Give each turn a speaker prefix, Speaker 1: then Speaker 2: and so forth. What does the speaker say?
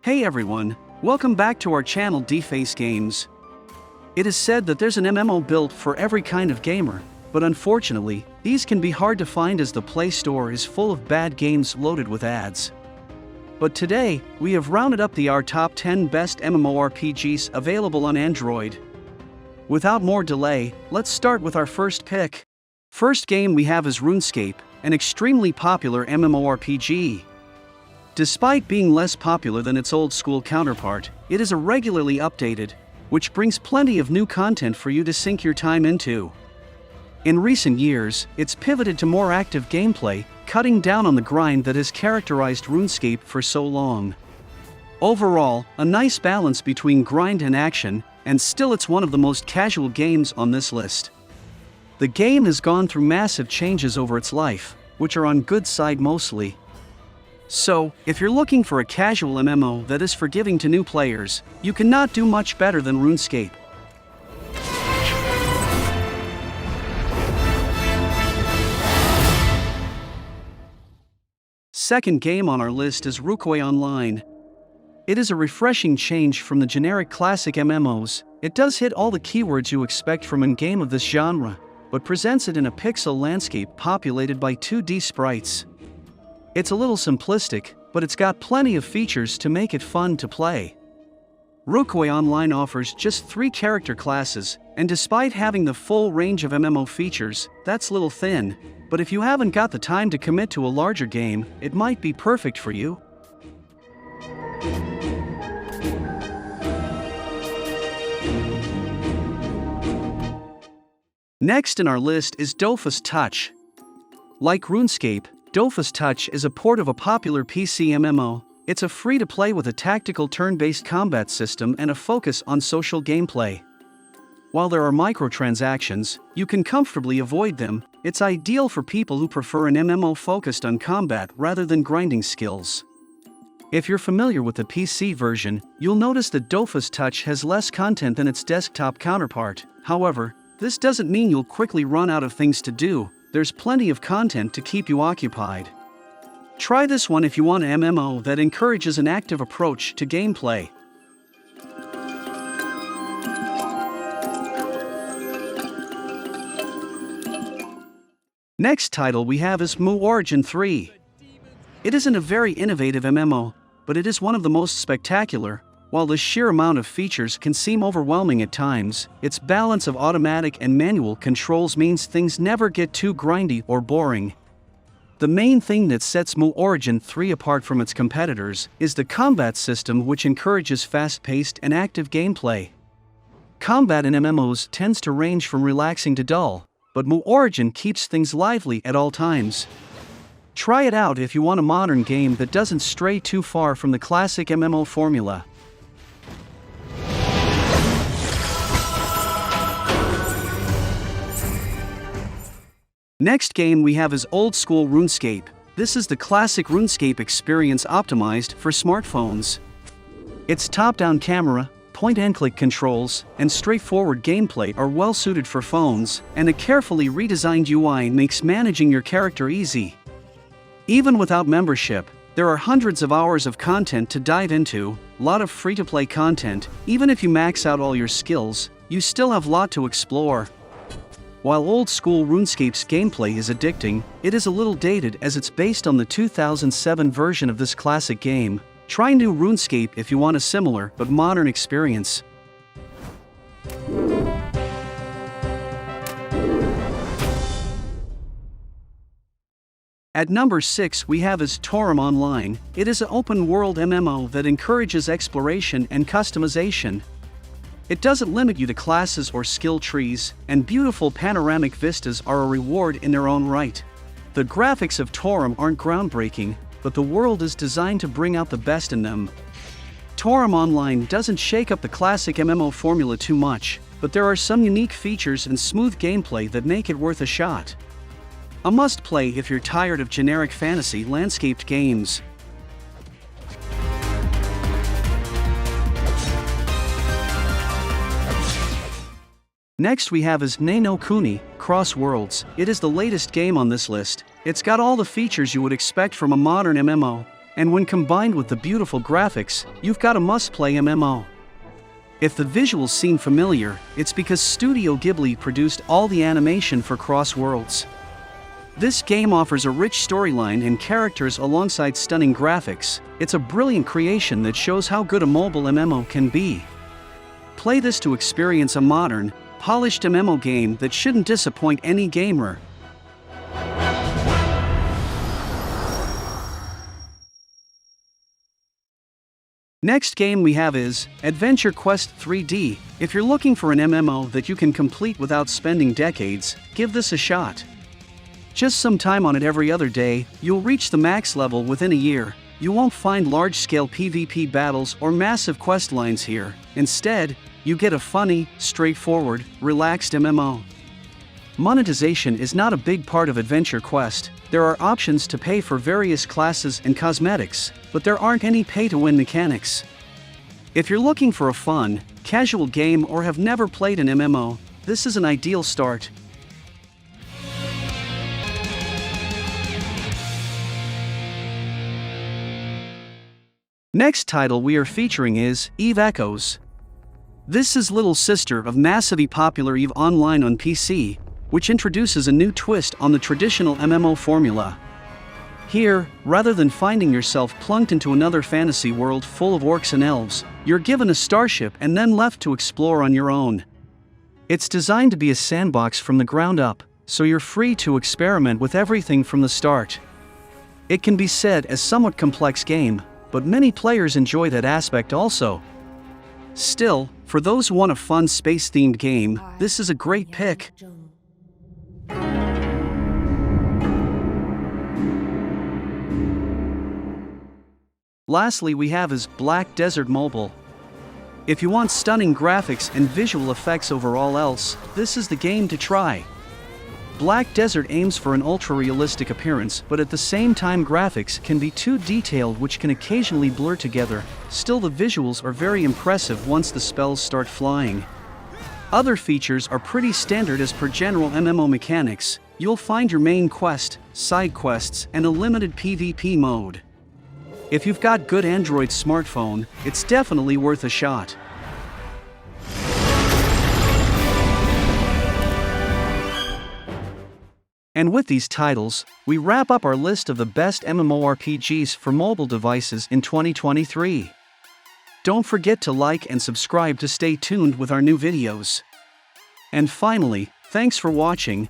Speaker 1: Hey everyone, welcome back to our channel Deface Games. It is said that there's an MMO built for every kind of gamer, but unfortunately, these can be hard to find as the Play Store is full of bad games loaded with ads. But today, we have rounded up our top 10 best MMORPGs available on Android. Without more delay, let's start with our first pick. First game we have is RuneScape, an extremely popular MMORPG. Despite being less popular than its old-school counterpart, it is regularly updated, which brings plenty of new content for you to sink your time into. In recent years, it's pivoted to more active gameplay, cutting down on the grind that has characterized RuneScape for so long. Overall, a nice balance between grind and action, and still it's one of the most casual games on this list. The game has gone through massive changes over its life, which are on good side mostly. So, if you're looking for a casual MMO that is forgiving to new players, you cannot do much better than RuneScape. Second game on our list is RuneScape Online. It is a refreshing change from the generic classic MMOs. It does hit all the keywords you expect from a game of this genre, but presents it in a pixel landscape populated by 2D sprites. It's a little simplistic, but it's got plenty of features to make it fun to play. RuneScape Online offers just 3 character classes, and despite having the full range of MMO features, that's a little thin, but if you haven't got the time to commit to a larger game, it might be perfect for you. Next in our list is Dofus Touch. Like RuneScape, Dofus Touch is a port of a popular PC MMO. It's a free-to-play with a tactical turn-based combat system and a focus on social gameplay. While there are microtransactions, you can comfortably avoid them. It's ideal for people who prefer an MMO focused on combat rather than grinding skills. If you're familiar with the PC version, you'll notice that Dofus Touch has less content than its desktop counterpart. However, this doesn't mean you'll quickly run out of things to do. There's plenty of content to keep you occupied. Try this one if you want an MMO that encourages an active approach to gameplay. Next title we have is MMORPG 3. It isn't a very innovative MMO, but it is one of the most spectacular. While the sheer amount of features can seem overwhelming at times, its balance of automatic and manual controls means things never get too grindy or boring. The main thing that sets MMORPG 3 apart from its competitors is the combat system, which encourages fast-paced and active gameplay. Combat in MMOs tends to range from relaxing to dull, but MMORPG keeps things lively at all times. Try it out if you want a modern game that doesn't stray too far from the classic MMO formula. Next game we have is Old School RuneScape. This is the classic RuneScape experience optimized for smartphones. Its top-down camera, point-and-click controls, and straightforward gameplay are well suited for phones, and a carefully redesigned UI makes managing your character easy. Even without membership, there are hundreds of hours of content to dive into, a lot of free-to-play content. Even if you max out all your skills, you still have a lot to explore. While old-school RuneScape's gameplay is addicting, it is a little dated as it's based on the 2007 version of this classic game. Try new RuneScape if you want a similar but modern experience. At number 6 we have is Torim Online. It is an open-world MMO that encourages exploration and customization. It doesn't limit you to classes or skill trees, and beautiful panoramic vistas are a reward in their own right. The graphics of Torim aren't groundbreaking, but the world is designed to bring out the best in them. Torim Online doesn't shake up the classic MMO formula too much, but there are some unique features and smooth gameplay that make it worth a shot. A must-play if you're tired of generic fantasy landscaped games. Next we have is Ni no Kuni, Cross Worlds. It is the latest game on this list. It's got all the features you would expect from a modern MMO, and when combined with the beautiful graphics, you've got a must-play MMO. If the visuals seem familiar, it's because Studio Ghibli produced all the animation for Cross Worlds. This game offers a rich storyline and characters alongside stunning graphics. It's a brilliant creation that shows how good a mobile MMO can be. Play this to experience a modern, polished MMO game that shouldn't disappoint any gamer. Next game we have is Adventure Quest 3D. If you're looking for an MMO that you can complete without spending decades, give this a shot. Just some time on it every other day, you'll reach the max level within a year. You won't find large-scale PvP battles or massive quest lines here. Instead, you get a funny, straightforward, relaxed MMO. Monetization is not a big part of Adventure Quest. There are options to pay for various classes and cosmetics, but there aren't any pay-to-win mechanics. If you're looking for a fun, casual game or have never played an MMO, this is an ideal start. Next title we are featuring is Eve Echoes. This is little sister of massively popular Eve Online on PC, which introduces a new twist on the traditional MMO formula. Here, rather than finding yourself plunked into another fantasy world full of orcs and elves, you're given a starship and then left to explore on your own. It's designed to be a sandbox from the ground up, so you're free to experiment with everything from the start. It can be said as a somewhat complex game, but many players enjoy that aspect also. Still, for those who want a fun space-themed game, this is a great pick. Lastly we have is Black Desert Mobile. If you want stunning graphics and visual effects over all else, this is the game to try. Black Desert aims for an ultra-realistic appearance, but at the same time graphics can be too detailed, which can occasionally blur together. Still, the visuals are very impressive once the spells start flying. Other features are pretty standard as per general MMO mechanics. You'll find your main quest, side quests, and a limited PvP mode. If you've got good Android smartphone, it's definitely worth a shot. And with these titles, we wrap up our list of the best MMORPGs for mobile devices in 2023. Don't forget to like and subscribe to stay tuned with our new videos. And finally, thanks for watching.